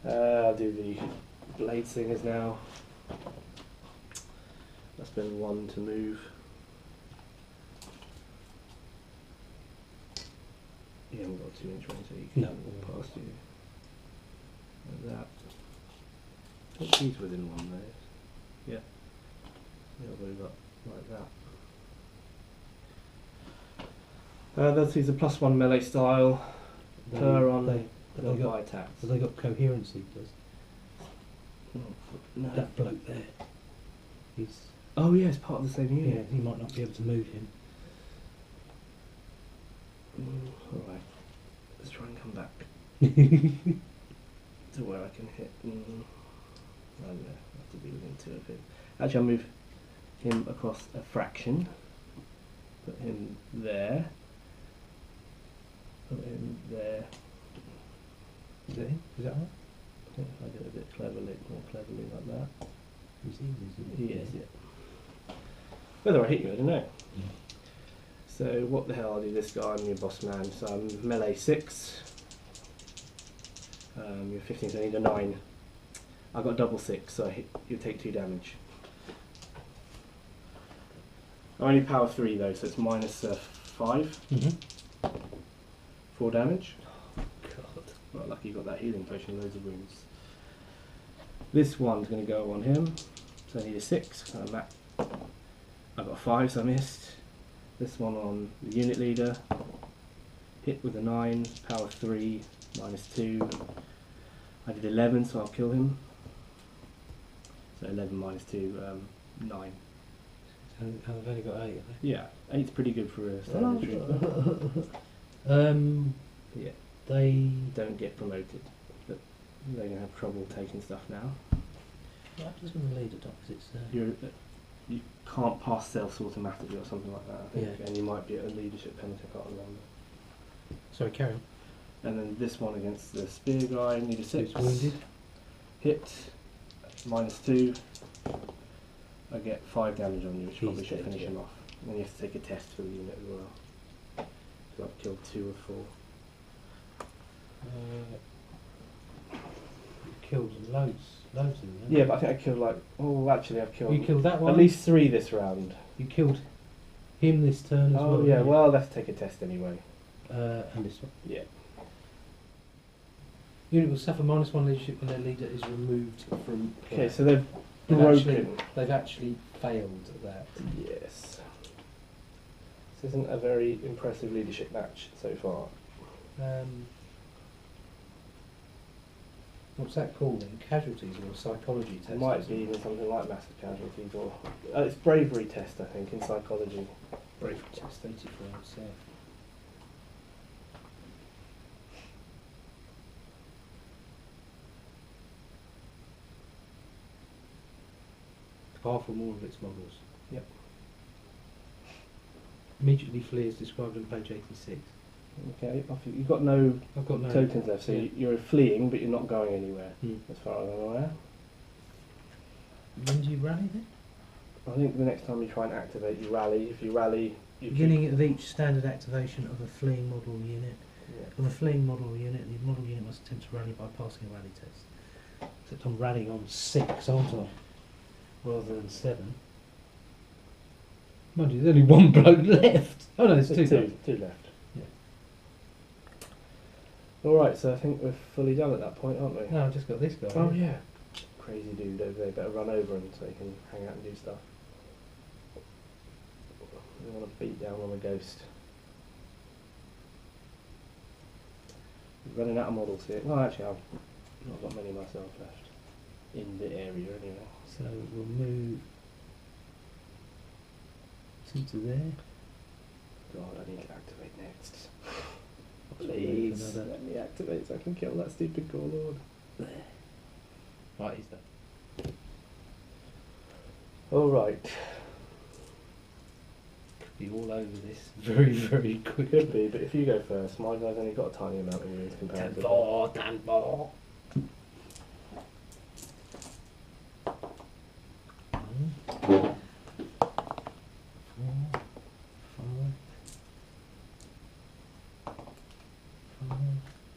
I'll do the blade singers now. I spend 1 to move. You haven't got a 2-inch range, so you can walk past you. Like that. I think he's within 1 there. Yeah. He'll move up like that. Those these are +1 melee style. Per on by attacks. Have they got coherency? No. That bloke there. He's. Oh yeah, it's part of the same unit. Yeah, he might not be able to move him. Alright. Let's try and come back to where I can hit. I don't know. I have to be within 2 of him. Actually, I'll move him across a fraction. Put him there. Put him there. Is that him? Is that right? I think if I do it a bit cleverly, more cleverly like that. He is, yeah. Whether I hit you, I don't know. So what the hell, I'll do this guy, I'm your boss man. So I'm melee 6. You're 15, so I need a 9. I've got double 6, so you take 2 damage. I only power 3 though, so it's -5. 4 damage. Oh, God. Well, lucky you got that healing potion, loads of wounds. This one's going to go on him, so I need a 6. I've got a 5, so I missed. This one on the unit leader. Hit with a 9, power 3, -2. I did 11, so I'll kill him. So 11 -2, 9. So I've only got 8. Yeah, 8's pretty good for a standard trooper. Yeah, They don't get promoted, but they're going to have trouble taking stuff now. What happens when the leader dies? It's You can't pass stealth automatically or something like that, I think, Yeah. and you might be at a leadership penalty, I can't remember. Sorry, carry on. And then this one against the spear guy, need a 6. He's wounded. Hit, -2. I get 5 damage on you, which probably He's should dead, finish yeah. him off. And then you have to take a test for the unit as well. So I've killed 2 of 4. You killed loads in there. Yeah, but I think I killed actually I've killed You killed that one? at least 3 this round. You killed him this turn as well? Oh yeah, didn't you? well I'll have to take a test anyway. And this one. Yeah. Unit will suffer -1 leadership when their leader is removed from play. Okay, so they've They've actually failed that. Yes. This isn't a very impressive leadership match so far. What's that called then? Casualties or psychology test? It might be even something like massive casualties or it's bravery test, I think, in psychology. Bravery test 84, so. Half or more of its models. Yep. Immediately flee as described on page 86. Okay, you've got no I've got no tokens left, so yeah. you're fleeing, but you're not going anywhere, Hmm. as far as I'm aware. When do you rally then? I think the next time you try and activate, you rally. If you rally, you Beginning of each standard activation of a fleeing model unit. Yeah. Of a fleeing model unit, the model unit must attempt to rally by passing a rally test. Except I'm rallying on 6, aren't I? Rather than 7. Mind you, there's only 1 bloke left. Oh no, there's 2. Two left. Yeah. Alright, so I think we're fully done at that point, aren't we? No, I've just got this guy. Oh yeah. Crazy dude over there, better run over him so he can hang out and do stuff. We want to beat down on a ghost. We're running out of models here. Well actually I've not got many myself left. In the area anyway. So we'll move 2 to there. God, I need to activate next. Please, let me activate so I can kill that stupid Gore Lord. There. Right, he's done. Alright. Could be all over this very, very quickly. Could be, but if you go first, my guy's only got a tiny amount of wounds compared to Dan Ball.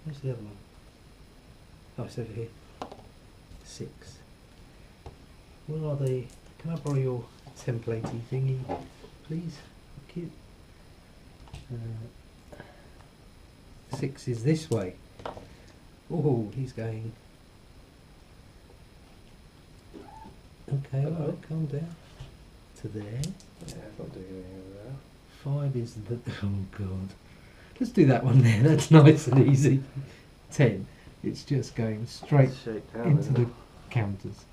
Where's the other one? Oh, it's over here. 6. Where are the... Can I borrow your templatey thingy, please? Thank you. 6 is this way. Oh, he's going... Okay, Hello. right, calm down. To there. Yeah, it's not doing anything there. 5 is the... Oh, God. Let's do that one there. That's nice and easy. 10. It's just going straight Shake down, into isn't the it? counters.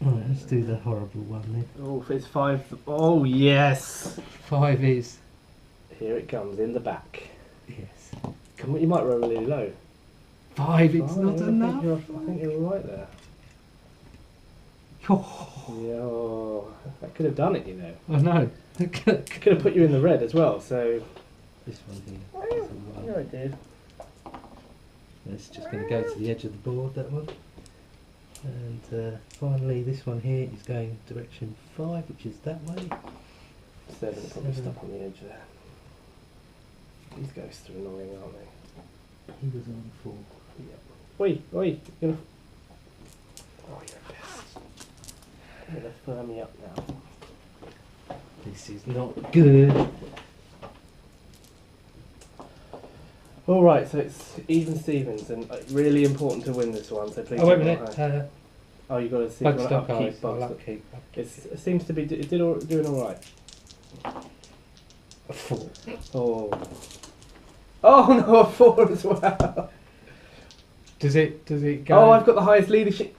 Alright, let's do the horrible one then. Oh, if it's 5. Oh, yes! 5 is... Here it comes, in the back. Yes. Come on, you might roll really low. 5, it's Oh, not I enough. I think you're right there. Oh, Yeah, oh, that could have done it, you know. I know. Could have put you in the red as well, so... This one here. Is a one. Yeah, I did. It's just going to go to the edge of the board, that one. And finally, this one here is going direction 5, which is that way. 7, probably 7. stuck on the edge there. These ghosts are annoying, aren't they? He was on 4. Yeah. Oi, you're gonna... Oh, you're a pest. You're gonna firm me up now. This is not good. Alright, so it's even Stevens, and really important to win this one, so please... Oh, wait a don't minute. hide. Oh, you've got to see... Bug stock upkeep, eyes. bug I'll stock. upkeep. It seems to be doing alright. A 4. Oh. Oh no, a 4 as well. Does it go? Oh, I've got the highest leadership.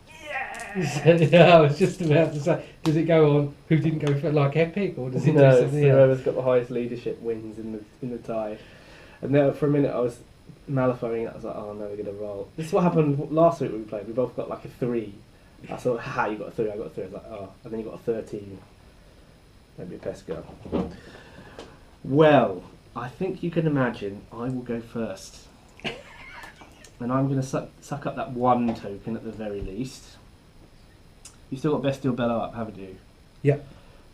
Yeah, I was just about to say, does it go on who didn't go for like epic, or does it No, do it's something else? whoever's got the highest leadership wins in the tie. And then for a minute I was malifying it. I was like, oh no, we're gonna roll. This is what happened last week when we played. We both got like a 3. I thought, ha, you got a 3, I got a 3. I was like, oh, and then you got a 13. Maybe a pesco. Well, I think you can imagine I will go first. And I'm going to suck up that 1 token at the very least. You've still got Bestial Bellow up, haven't you? Yeah.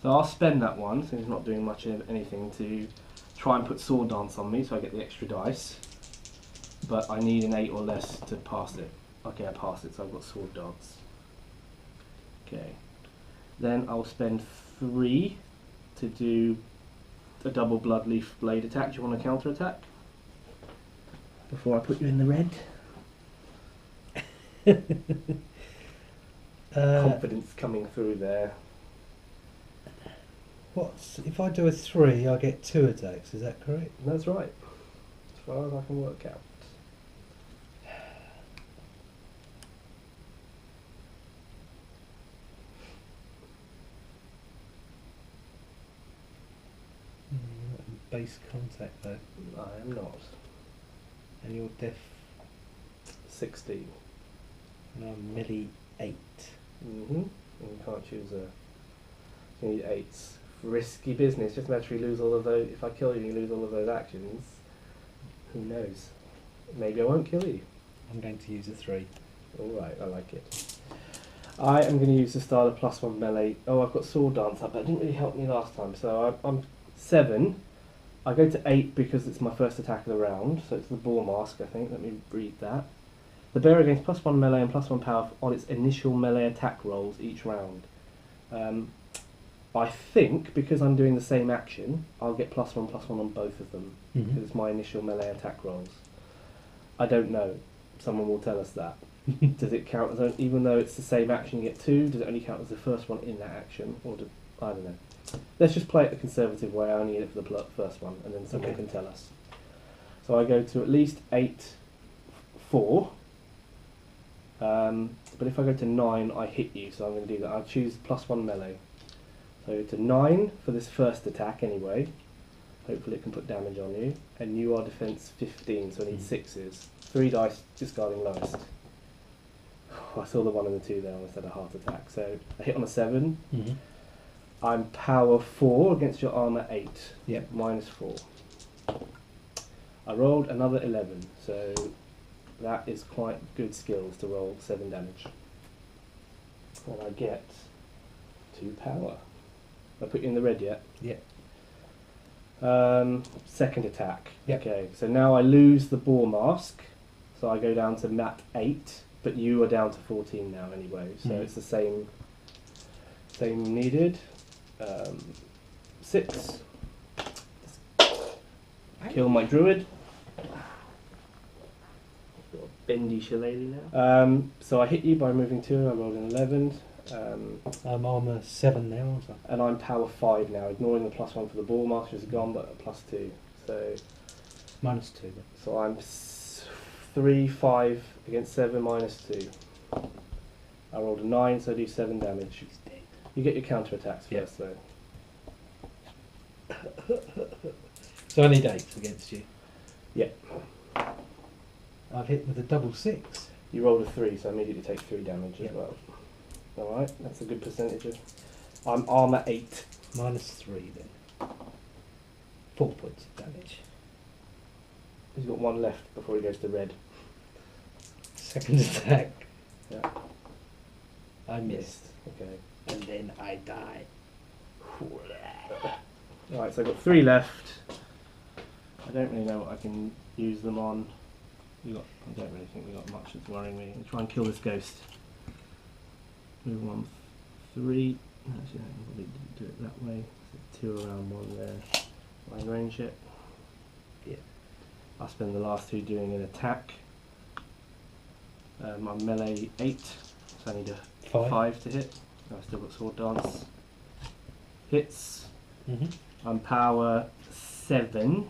So I'll spend that 1, since it's not doing much of anything, to try and put Sword Dance on me, so I get the extra dice. But I need an 8 or less to pass it. Okay, I passed it, so I've got Sword Dance. Okay. Then I'll spend 3 to do a double Bloodleaf Blade attack. Do you want a counter attack? Before I put you in the red? Confidence coming through there. What's if I do a 3, I get 2 attacks? Is that correct? That's right. As far as I can work out. Base contact though, I am not. and you're deaf, 16. and I'm melee 8. Mm-hmm. And you can't choose a... You need 8s. Risky business. Just naturally lose all of those. If I kill you, you lose all of those actions. Who knows? Maybe I won't kill you. I'm going to use a 3. Alright, I like it. I am going to use the style of +1 melee. Oh, I've got Sword Dance up, but it didn't really help me last time. So I'm 7. I go to 8 because it's my first attack of the round. So it's the Boar Mask, I think. Let me read that. The bearer gains +1 melee and +1 power on its initial melee attack rolls each round. I think because I'm doing the same action, I'll get +1/+1 on both of them. Because it's my initial melee attack rolls. I don't know. Someone will tell us that. Does it count as, even though it's the same action, you get 2? Does it only count as the first one in that action? Or I don't know. Let's just play it the conservative way. I only get it for the first one, and then someone can tell us. So I go to at least 8, 4. But if I go to 9, I hit you, so I'm going to do that. I'll choose +1 melee. So to 9 for this first attack anyway. Hopefully it can put damage on you. And you are defense 15, so I need 6s. 3 dice, discarding lowest. I saw the 1 and the 2 there, I almost had a heart attack. So I hit on a 7. I'm power 4 against your armor 8. Yep. -4. I rolled another 11, so that is quite good skills to roll 7 damage. And I get 2 power. I put you in the red yet? Yep. Second attack. Yep. Okay, so now I lose the Boar Mask, so I go down to map 8. but you are down to 14 now anyway, so it's the same needed. 6. Kill my druid. Got a bendy shillelagh now. So I hit you by moving 2, I rolled an 11. I'm armour 7 now, aren't I? And I'm power 5 now, ignoring the +1 for the ball. Masters are gone, but a +2. So -2 then. So I'm 3, 5 against 7, -2. I rolled a 9, so I do 7 damage. She's dead. You get your counter attacks Yeah. first, though. So I need 8 against you. Yeah. I've hit with a double 6. You rolled a 3, so I immediately take 3 damage Yeah. as well. Alright, that's a good percentage. I'm armour 8. -3 then. 4 points of damage. He's got 1 left before he goes to red. Second attack. Yeah. I missed. Okay. And then I die. Alright, so I've got 3 left. I don't really know what I can use them on. I don't really think we got much that's worrying me. I'll try and kill this ghost. Move 1, 3. Actually, I can probably do it that way. So 2 around 1 there. Line range it. Yeah. I'll spend the last 2 doing an attack. I'm melee 8, so I need a 5 to hit. I've still got sword dance. Hits. I'm power 7.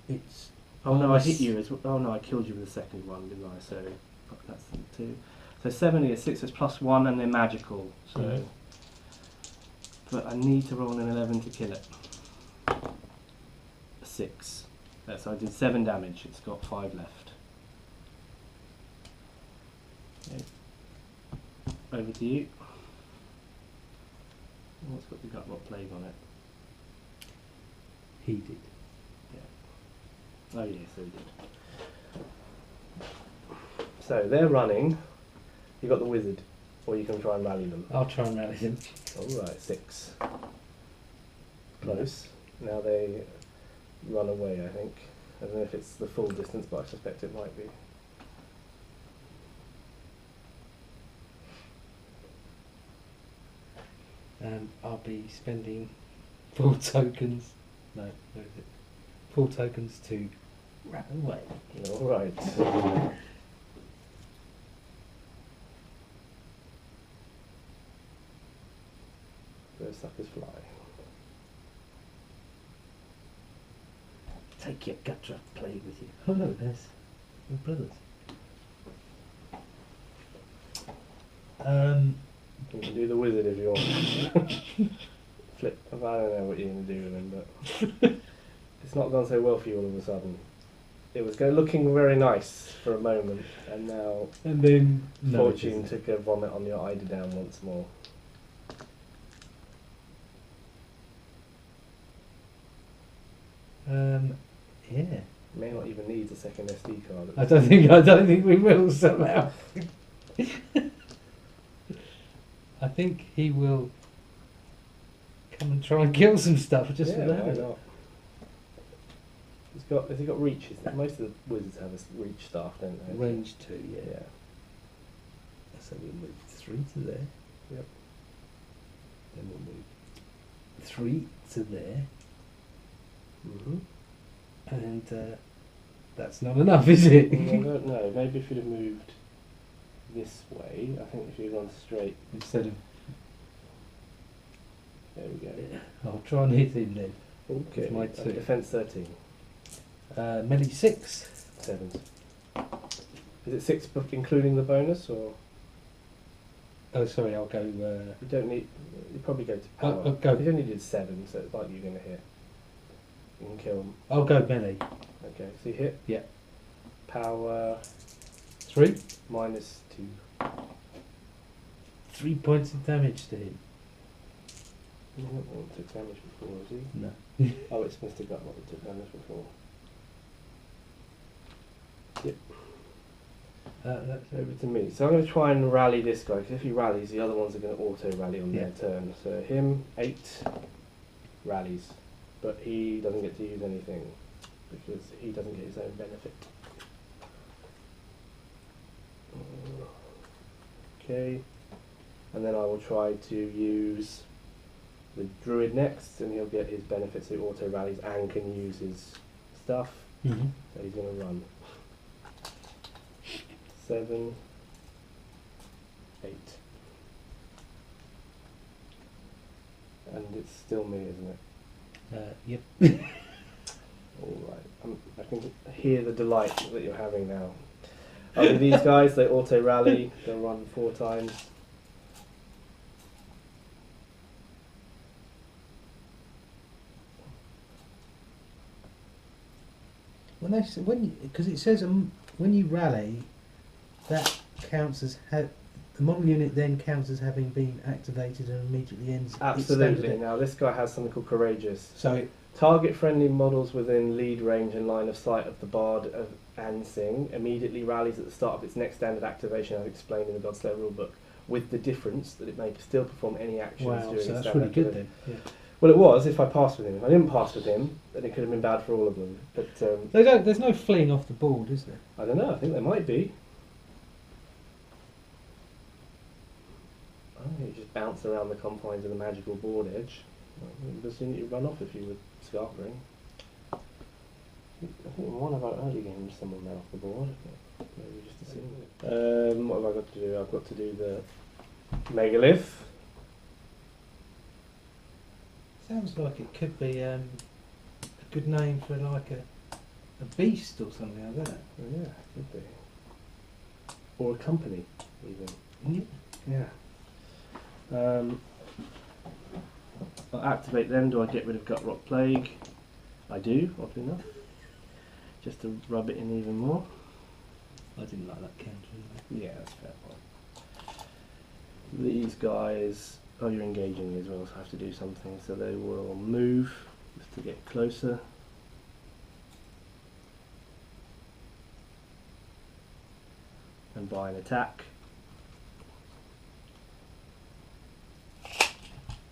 It's. Oh no, I hit you as well. Oh no, I killed you with the second one, didn't I? So that's the 2. So 7 is 6, so it's +1, and they're magical. So, but I need to roll an 11 to kill it. 6. So I did 7 damage. It's got 5 left. Okay. Over to you. Oh, it's got the Gutrot plague on it. He did. Oh yeah, so he did. So they're running. You got the wizard, or you can try and rally them. I'll try and rally him. Alright, 6. Close. Now they run away, I think. I don't know if it's the full distance, but I suspect it might be. I'll be spending 4 tokens. No, where is it? 4 tokens to run away. Alright. Those suckers fly. Take your Gutrot plague with you. Oh no, there's your brothers. You can do the wizard if you want. Flip. I don't know what you're going to do with him, but it's not gone so well for you all of a sudden. It was looking very nice for a moment, and now then Fortune took a vomit on your eider down once more. Yeah. May not even need a second SD card. I don't think we will somehow. I think he will come and try and kill some stuff just for that. Why not? Has he got reach? Most of the wizards have a reach staff, don't they? Range 2, yeah. Yeah. So we'll move 3 to there. Yep. Then we'll move 3 to there. And that's not enough, is it? Well, I don't know. Maybe if you'd have moved this way, I think if you'd gone straight Instead of. There we go. Yeah. I'll try and hit him then. Okay. With my 2. Defense 13. Melee 6. 7. Is it 6 including the bonus, or Oh, sorry, I'll go. you don't need? You probably go to power. I'll go. You only did 7, so it's like you're going to hit. You can kill them. I'll go melee. Okay, so you hit. Yeah. Power 3. -2. 3 points of damage to him. He took damage before, has he? No. Oh, it's Mr. Gutrot that took damage before. Yep. That's Over to me. So I'm going to try and rally this guy, because if he rallies, the other ones are going to auto-rally on their turn. So him, 8 rallies. But he doesn't get to use anything, because he doesn't get his own benefit. Okay. And then I will try to use the druid next, and he'll get his benefits, so he auto rallies and can use his stuff. Mm-hmm. So he's going to run 7, 8. And it's still me, isn't it? Yep. Alright, I can hear the delight that you're having now. After these guys, they auto rally, they'll run 4 times. Because it says when you rally, that counts as the model unit then counts as having been activated and immediately ends. its Absolutely. standard. Now this guy has something called Courageous. So Target friendly models within lead range and line of sight of the Bard and Sing immediately rallies at the start of its next standard activation, as explained in the Godsalyer rulebook, with the difference that it may still perform any actions wow, during so its that's standard really good activation. then. Yeah. Well, it was if I passed with him. If I didn't pass with him, then it could have been bad for all of them. But There's no fleeing off the board, is there? I don't know. I think there might be. I think you just bounce around the confines of the magical board edge. Just think you run off if you were scarpering. I think in one of our early games someone ran off the board. But maybe just to see. What have I got to do? I've got to do the megalith. Sounds like it could be a good name for like a beast or something like that. Oh, yeah, it could be. Or a company, even. Yeah. Yeah. I'll activate them. Do I get rid of Gut Rot Plague? I do, oddly enough. Just to rub it in even more. I didn't like that counter anyway. Yeah, that's a fair point. These guys, oh, you're engaging me as well, so I have to do something. So they will move just to get closer. And buy an attack.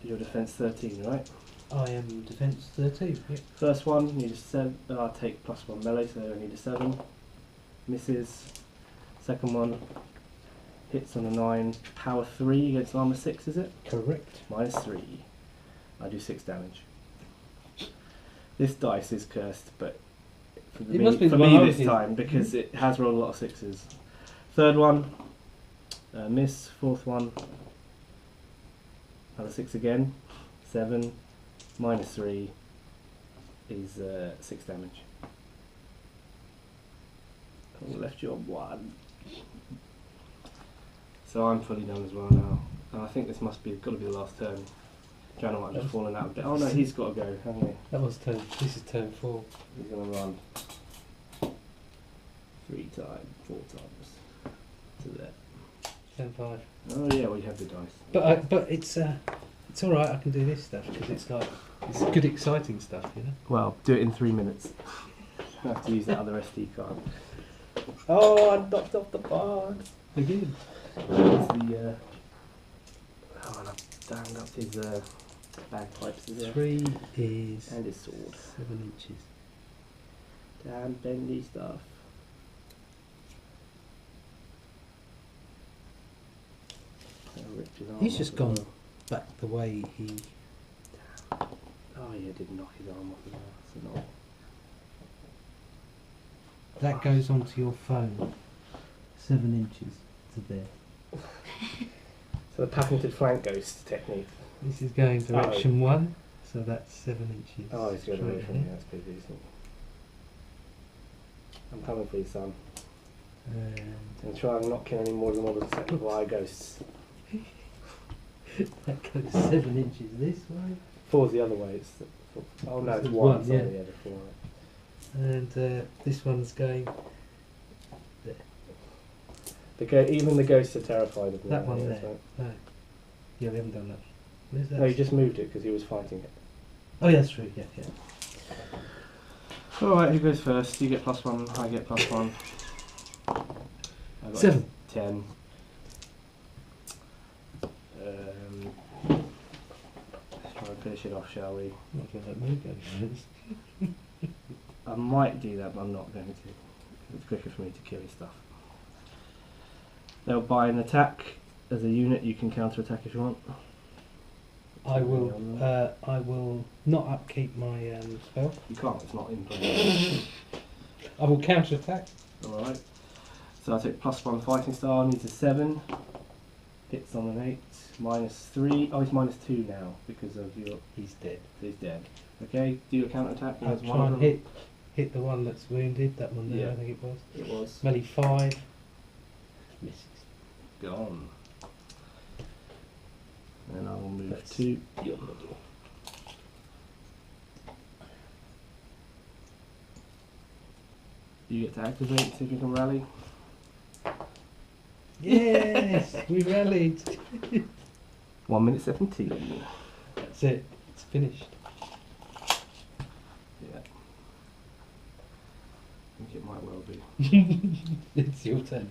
Your defense 13, right? I am defense 13. Yep. First one, need a 7. I'll take +1 melee, so I need a 7. Misses. Second one, hits on a 9. Power 3 against armor 6, is it? Correct. -3. I do 6 damage. This dice is cursed, but for It must be for the me one this time, because it has rolled a lot of 6s. Third one, miss. Fourth one, another 6 again. 7 -3 is 6 damage. I left you on 1. So I'm fully done as well now. And I think this got to be the last turn. Joanna might have just fallen out a bit. Oh no, he's got to go, hasn't he? That was turn. This is turn 4. He's going to run 3 times, 4 times to there. Turn 5. Oh yeah, well you have the dice. But it's all right. I can do this stuff because it's good, exciting stuff, you know. Well, do it in 3 minutes. I have to use that other SD card. Oh, I knocked off the bar. Again. There's the and I've damned up his bagpipes as well. 3 is And his sword. 7 inches. Damn bendy stuff. He's just gone back the way he. Oh yeah, did knock his arm off as well. So not. That goes onto your phone. 7 inches to there. So the patented flank ghost technique. This is going direction 1, so that's 7 inches. Oh, he's going away straight from me. ahead. That's pretty decent. I'm coming for you, son. And try and not kill any more than one of the second wire ghosts. That goes 7 inches this way. 4's the other way. Oh no, it's There's 1. one, Sorry, yeah. yeah, the 4. And this one's going. Even the ghosts are terrified of me. That one yeah, there. right. No. Yeah, we haven't done that. Where's that? No, he just moved it because he was fighting it. Oh, yeah, that's true. Yeah, yeah. Alright, who goes first? You get +1, I get +1. I got 7. 10. Let's try and finish it off, shall we? Not going to let me go first. I might do that, but I'm not going to. It's quicker for me to kill his stuff. They'll buy an attack, as a unit, you can counter attack if you want. I will not upkeep my spell. You can't, it's not in play. I will counter attack. Alright. So I take +1 fighting style, needs a 7. Hits on an 8. -3. Oh, he's -2 now because of your. He's dead. He's dead. Okay, do your counter attack. I'll try and hit the one that's wounded. That one there, Yeah. I think it was. It was. Melee 5. Misses. Gone. And I will move That's to your middle. You get to activate, see if you can rally. Yes, we rallied. 1 minute 17. That's it. It's finished. Yeah. I think it might well be. It's your turn.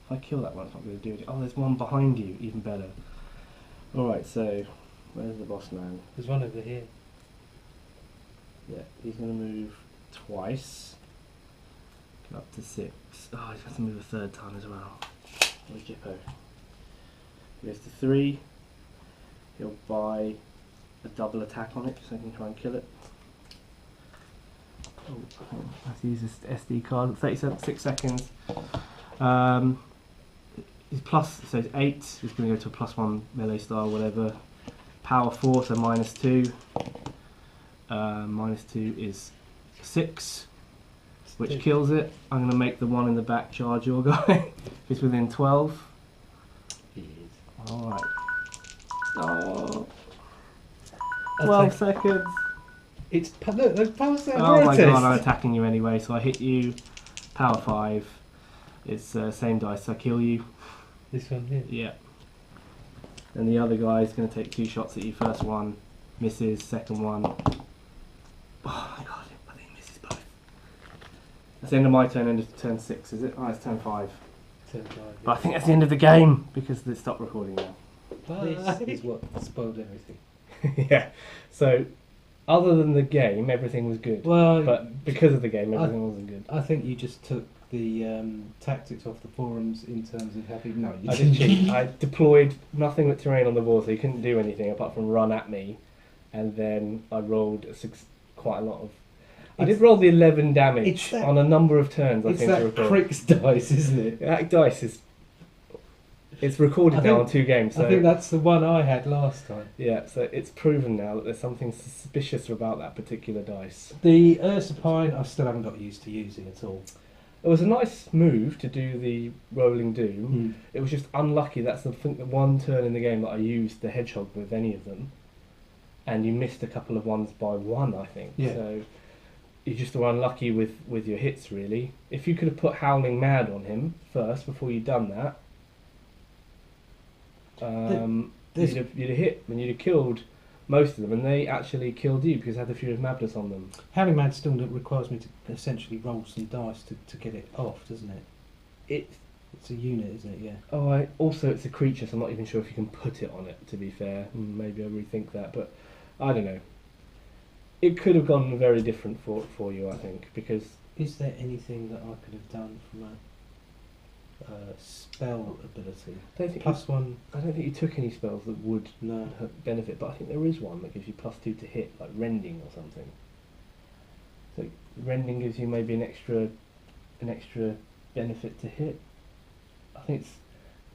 If I kill that one, it's not going to do it. Oh, there's one behind you, even better. Alright, so where's the boss man? There's one over here. Yeah, he's going to move twice. Get up to 6. Oh, he's going to move a third time as well. Where's Jippo? He goes to 3. He'll buy a double attack on it so he can try and kill it. Oh, I have to use this SD card. 6 seconds. He's plus, so it's 8. He's going to go to a +1 melee style, whatever. Power 4, so -2. -2 is 6, which kills it. I'm going to make the one in the back charge your guy. He's within 12. He is. Alright. Oh, I'll 12 take- seconds. It's look, those powers there. Oh my god, I'm attacking you anyway, so I hit you. Power 5. It's same dice, so I kill you. This one here. Yeah. And the other guy is going to take 2 shots at you. First one misses, second one. Oh my god, I think he misses both. That's the end of my turn, end of turn 6, is it? Oh, it's turn 5. Turn 5. But I think that's the end of the game because they stopped recording now. This is what spoiled everything. Yeah. So, other than the game, everything was good. Well, But because of the game, everything wasn't good. I think you just took the tactics off the forums in terms of having no. You I did cheat. I deployed nothing with terrain on the board, so he couldn't do anything apart from run at me. And then I rolled quite a lot of. I did roll the 11 damage on a number of turns. I It's think to that recall. Crick's dice, isn't it? That dice is. It's recorded now on 2 games. So I think that's the one I had last time. yeah, so it's proven now that there's something suspicious about that particular dice. The Ursipine, I still haven't got used to using at all. It was a nice move to do the rolling doom. It was just unlucky. That's the one turn in the game that I used the hedgehog with any of them, and you missed a couple of ones by 1, I think. Yeah. So you just were unlucky with your hits, really. If you could have put Howling Mad on him first before you'd done that, you'd have hit and you'd have killed most of them, and they actually killed you because they had the Fury of Madness on them. Howling Mad still requires me to essentially roll some dice to get it off, doesn't it? It's a unit, isn't it? Yeah. Also, it's a creature, so I'm not even sure if you can put it on it, to be fair. Maybe I'll rethink that, but I don't know. It could have gone very different for you, I think, because... Is there anything that I could have done from a spell ability? +1. I don't think you took any spells that would No. benefit, but I think there is one that gives you +2 to hit, like Rending or something. So Rending gives you maybe an extra benefit to hit. I think it's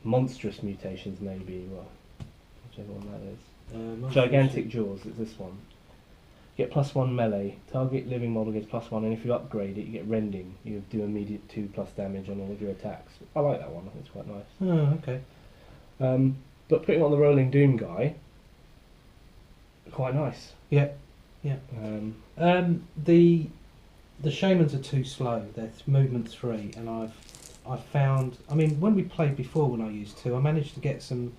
Monstrous Mutations, maybe, well, whichever one that is. Gigantic Jaws, it's this one. You get +1 melee. Target living model gets +1, and if you upgrade it, you get Rending. You do immediate 2+ damage on all of your attacks. I like that one. I think it's quite nice. Oh, okay. But putting on the Rolling Doom guy, quite nice. Yeah. Yeah. The Shamans are too slow. They're movement 3, and I've found. I mean, when we played before, when I used to, I managed to get some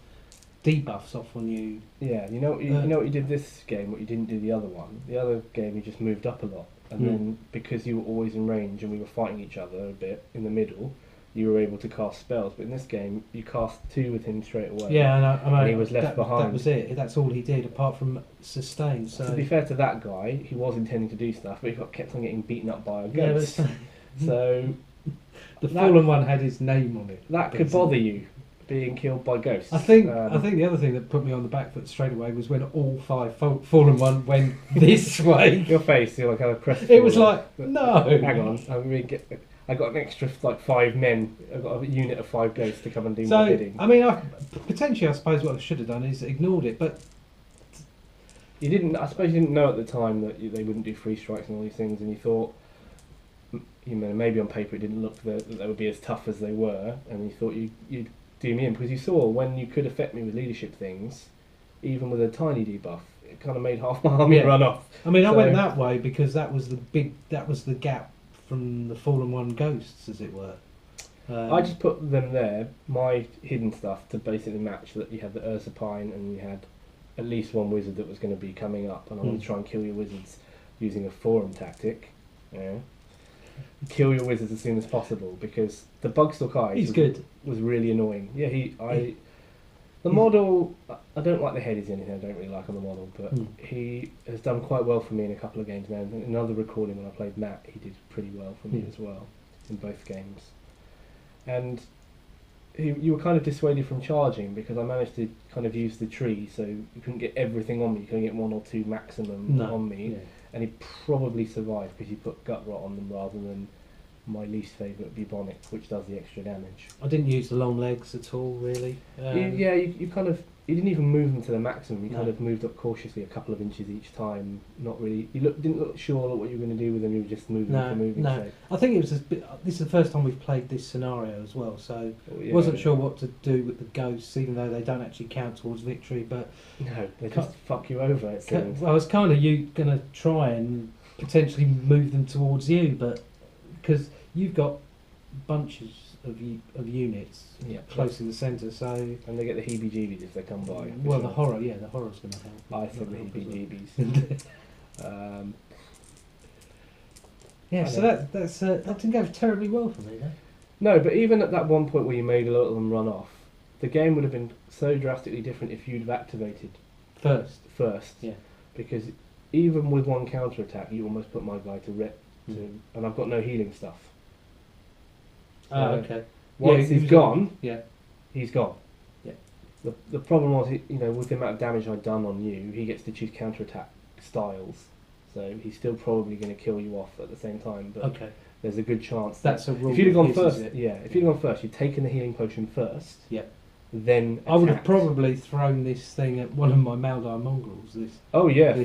debuffs off on you. Yeah, you know what you did this game, what you didn't do the other one. The other game you just moved up a lot, and then because you were always in range and we were fighting each other a bit in the middle, you were able to cast spells. But in this game, you cast 2 with him straight away. Yeah, and he was left behind. That was it. That's all he did, apart from sustain. So to be fair to that guy, he was intending to do stuff, but he kept on getting beaten up by a ghost. Yeah, so The fallen one had his name on it. That could bother you, being killed by ghosts. I think the other thing that put me on the back foot straight away was when all 5 fallen one went this way. Your face, you're like a crest. It was like, no. Hang on, I got an extra like 5 men. I got a unit of 5 ghosts to come and do my bidding. I mean, potentially, I suppose what I should have done is ignored it, but you didn't. I suppose you didn't know at the time that they wouldn't do 3 strikes and all these things, and you thought, you know, maybe on paper it didn't look that they would be as tough as they were, and you thought you'd do me in because you saw when you could affect me with leadership things, even with a tiny debuff, it kind of made half my army run off. I mean, I went that way because that was the gap from the fallen one ghosts, as it were. I just put them there, my hidden stuff, to basically match that you had the Ursapine and you had at least one wizard that was going to be coming up, and I wanted to try and kill your wizards using a forum tactic. Yeah. Kill your wizards as soon as possible because the Bugstalk Eyes was really annoying. Yeah, the model, I don't like the head is anything I don't really like on the model, but he has done quite well for me in a couple of games now. In another recording when I played Matt, he did pretty well for me as well in both games. And you were kind of dissuaded from charging because I managed to kind of use the tree, so you couldn't get everything on me. You couldn't get 1 or 2 maximum on me. Yeah. And he probably survived because you put Gut Rot on them rather than my least favourite Bubonic, which does the extra damage. I didn't use the long legs at all, really. You kind of... You didn't even move them to the maximum. You kind of moved up cautiously a couple of inches each time. Not really... You didn't look sure what you were going to do with them. You were just moving for moving sake. I think it was this is the first time we've played this scenario as well, so wasn't sure what to do with the ghosts, even though they don't actually count towards victory. But no, they just fuck you over. It seems. I was kind of going to try and potentially move them towards you, but because you've got bunches of units close in the centre, so and they get the heebie-jeebies if they come by. Well, the horror's going to help. I think the heebie-jeebies. So that didn't go terribly well for me, though. No, but even at that one point where you made a lot of them run off, the game would have been so drastically different if you'd have activated first. Yeah. Because even with 1 counter attack, you almost put my guy to rip, and I've got no healing stuff. Okay. Once he's gone, he's gone. Yeah. The problem was, with the amount of damage I'd done on you, he gets to choose counter-attack styles, so he's still probably going to kill you off at the same time. But there's a good chance that's a rule. If you'd have gone first, if you'd have gone first, you'd taken the healing potion first. Yeah. Then I would have probably thrown this thing at one of my Maldai mongrels. This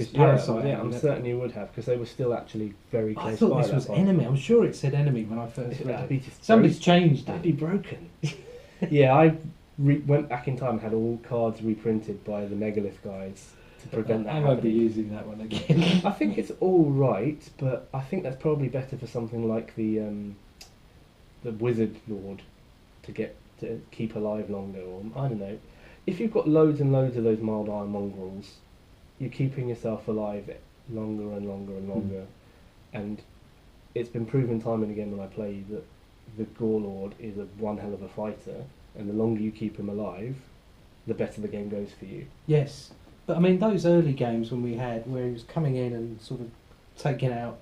parasite. Yeah, I'm certain you would have, because they were still actually very close. I thought this was enemy. I'm sure it said enemy when I first read it. Somebody's changed it. That'd be broken. Yeah, I went back in time and had all cards reprinted by the Megalith guys to prevent that. I won't be using that one again. I think it's all right, but I think that's probably better for something like the Wizard Lord to keep alive longer, or I don't know. If you've got loads and loads of those mild iron mongrels, you're keeping yourself alive longer and longer and longer. And it's been proven time and again when I play that the Gore Lord is one hell of a fighter, and the longer you keep him alive, the better the game goes for you. Yes, but I mean those early games when we had where he was coming in and sort of taking out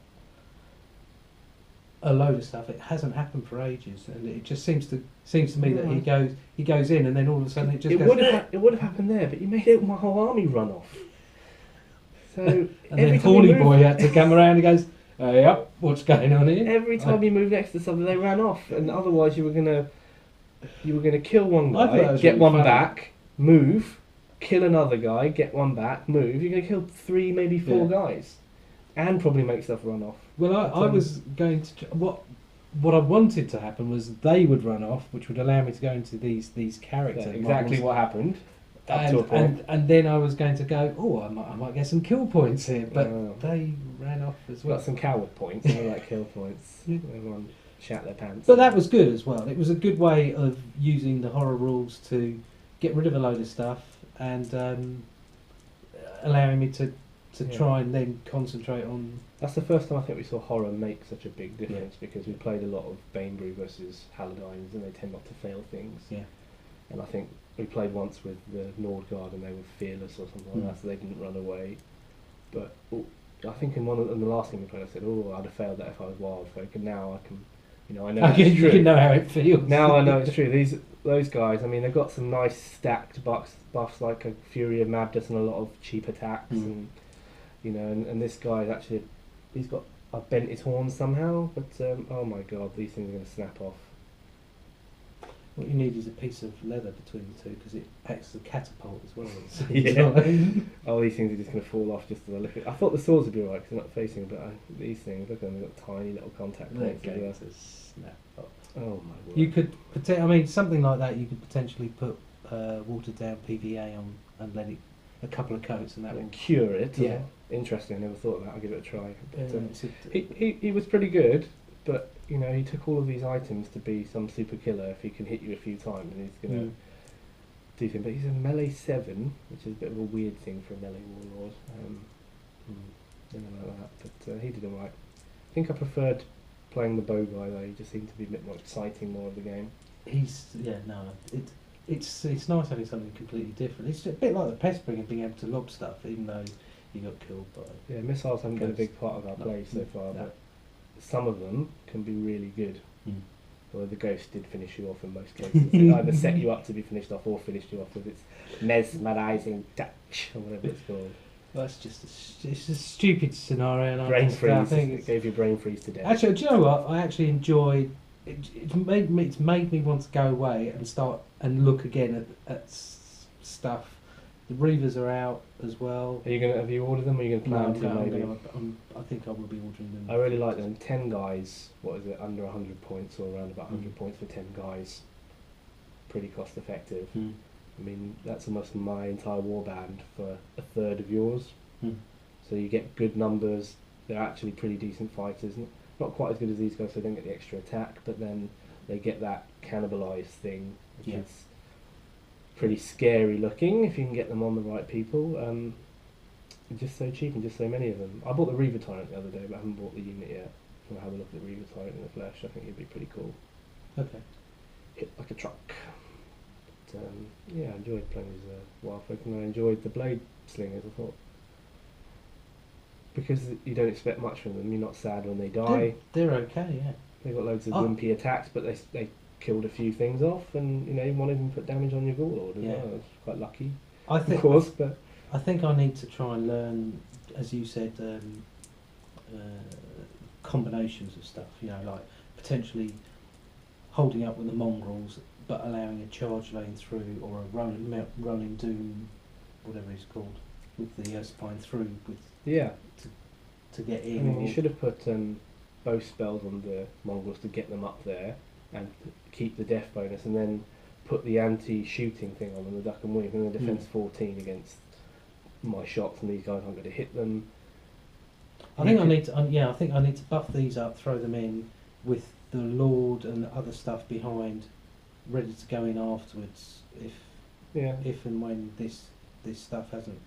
a load of stuff, it hasn't happened for ages, and it just seems to me that he goes in and then all of a sudden it just it would have happened there, but you made my whole army run off. So and then Horny Boy had to come around and goes, hey up, what's going on here? Every time you moved next to something, they ran off, and otherwise you were gonna kill one guy, get really one back, move, kill another guy, get one back, move. You're gonna kill 3, maybe 4 guys, and probably make stuff run off. Well, I was going to what I wanted to happen was they would run off, which would allow me to go into these characters. Exactly what happened. And then I was going to go, I might get some kill points here, but they ran off as well. Got some coward points, I like kill points. Everyone shat their pants. But that was good as well. It was a good way of using the horror rules to get rid of a load of stuff and allowing me to try and then concentrate on... That's the first time I think we saw horror make such a big difference, because we played a lot of Banebrood versus Paladins and they tend not to fail things. Yeah. And I think we played once with the Nordguard and they were fearless or something like that, so they didn't run away. But I think in the last game we played, I said, I'd have failed that if I was Wyldfolk, and now You know, I know it's You true. can know how it feels. Now I know it's true. Those guys, I mean, they've got some nice stacked buffs like a Fury of Madness and a lot of cheap attacks, and you know, and this guy's actually, I've bent his horns somehow, but oh my god, these things are going to snap off. What you need is a piece of leather between the two because it acts as a catapult as well. Yeah. Oh, these things are just going to fall off just as I look at it. I thought the swords would be alright because they're not facing, but these things, look at them, they've got tiny little contact points. They're going to snap off. Oh my word. You could, I mean, something like that. You could potentially put watered down PVA on and let it a couple of coats, and that will cure it. Yeah. Interesting. I never thought of that. I'll give it a try. But, yeah, he was pretty good, but you know, he took all of these items to be some super killer. If he can hit you a few times, and he's gonna do things. But he's a melee 7, which is a bit of a weird thing for a melee warlord. Something like that. But he did alright. I think I preferred playing the bow guy though. He just seemed to be a bit more exciting, more of the game. It's nice having something completely different. It's a bit like the Pestbringer being able to lob stuff, even though you got killed by. Yeah, missiles haven't been a big part of our play so far, but some of them can be really good. Although the ghost did finish you off in most cases. It either set you up to be finished off or finished you off with its mesmerising touch, or whatever it's called. Well, it's a stupid scenario. And Brain freeze. It gave you brain freeze to death. Actually, do you know what? I actually enjoyed. It's made me want to go away and start and look again at stuff. The Reavers are out as well. Have you ordered them, or are you going to plan to maybe? I think I will be ordering them. I really like them. 10 guys, what is it, under 100 points, or around about 100 points for 10 guys. Pretty cost effective. I mean, that's almost my entire warband for a third of yours. So you get good numbers. They're actually pretty decent fighters. Not quite as good as these guys, so they don't get the extra attack, but then they get that cannibalised thing, which is pretty scary looking if you can get them on the right people. Just so cheap and just so many of them. I bought the Reaver Tyrant the other day, but I haven't bought the unit yet. I'll have a look at the Reaver Tyrant in the flesh. I think he'd be pretty cool. Okay. Hit like a truck. But, yeah, I enjoyed playing as Wyldfolk, and I enjoyed the Blade Slingers, I thought. Because you don't expect much from them, you're not sad when they die. They're okay, yeah. They've got loads of wimpy attacks, but they killed a few things off, and you know, one of them put damage on your Warlord as well. It's quite lucky, of course. But I think I need to try and learn, as you said, combinations of stuff. You know, like potentially holding up with the mongrels, but allowing a charge lane through, or a rolling doom, whatever it's called, with the spine through with to get in. I mean, you should have put both spells on the mongrels to get them up there and keep the death bonus, and then put the anti-shooting thing on the duck and weave, and the defense 14 against my shots, and these guys aren't going to hit them. I think I need to buff these up, throw them in with the Lord and the other stuff behind, ready to go in afterwards if and when this stuff hasn't.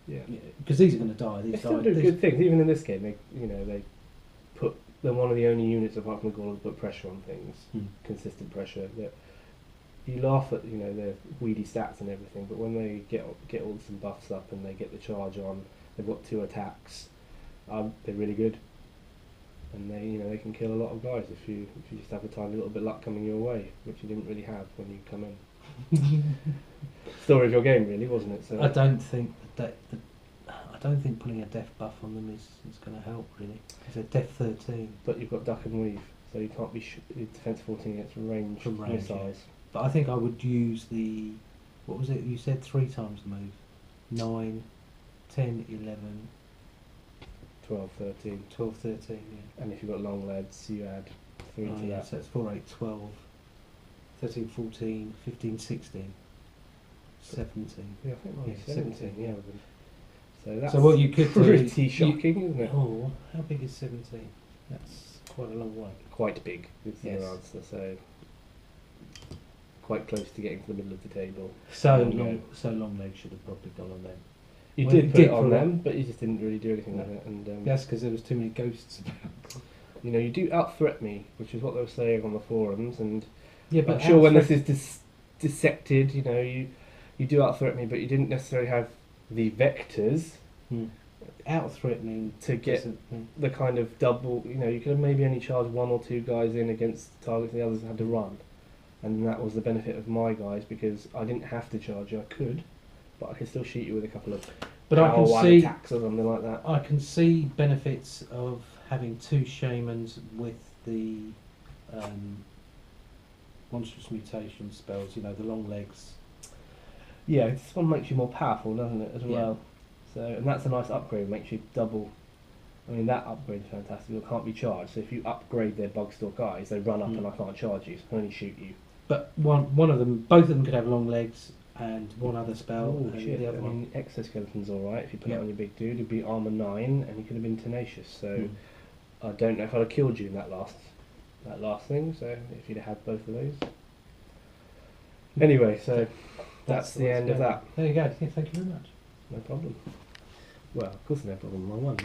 Yeah, because these are going to die. These still do good things. Even in this game, they're one of the only units apart from the Gauntlet that put pressure on things, consistent pressure. That you laugh at, their weedy stats and everything, but when they get all some buffs up and they get the charge on, they've got 2 attacks. They're really good, and they can kill a lot of guys if you just have a tiny little bit of luck coming your way, which you didn't really have when you come in. Story of your game, really, wasn't it? So I don't think putting a death buff on them is going to help really. It's a death 13, but you've got duck and weave, so you can't be defense 14 against range missiles. Yeah. But I think I would use what was it you said, 3 times the move? 9, 10, 11, 12, 13. 12, 13, yeah. And if you've got long leads, you add 3 to that. So it's 4, 8, 12, 13, 14, 15, 16, 17. Yeah, I think mine was 17, yeah. So that's what you could do, pretty shocking, isn't it? Oh, how big is 17? That's quite a long way. Quite big, is the answer. So quite close to getting to the middle of the table. So long legs should have probably gone on them. You did put it on them, but you just didn't really do anything with it. And that's because there was too many ghosts about. You do out-threat me, which is what they were saying on the forums, and but I'm sure when this is dissected, you do out-threat me, but you didn't necessarily have the vectors out threatening to get the kind of double. You know, you could have maybe only charged 1 or 2 guys in against targets the others had to run, and that was the benefit of my guys because I didn't have to charge you. I could, but I could still shoot you with a couple of But I power can one see attacks or something like that. I can see benefits of having 2 shamans with the monstrous mutation spells. You know, the long legs. Yeah, this one makes you more powerful, doesn't it, as Yeah. well? So, and that's a nice upgrade. Makes you double. I mean, that upgrade is fantastic. It can't be charged. So if you upgrade their Bugstore guys, they run up and I can't charge you. So I can only shoot you. But one of them, both of them could have long legs and one other spell. Oh and shit! The I other one. mean, exoskeleton's all right if you put it Yeah. on your big dude. It'd be armor 9, and he could have been tenacious. So Mm. I don't know if I'd have killed you in that last thing. So if you'd have had both of those. Anyway, so that's the end of that. There you go. Yeah, thank you very much. No problem. Well, of course, no problem. I won.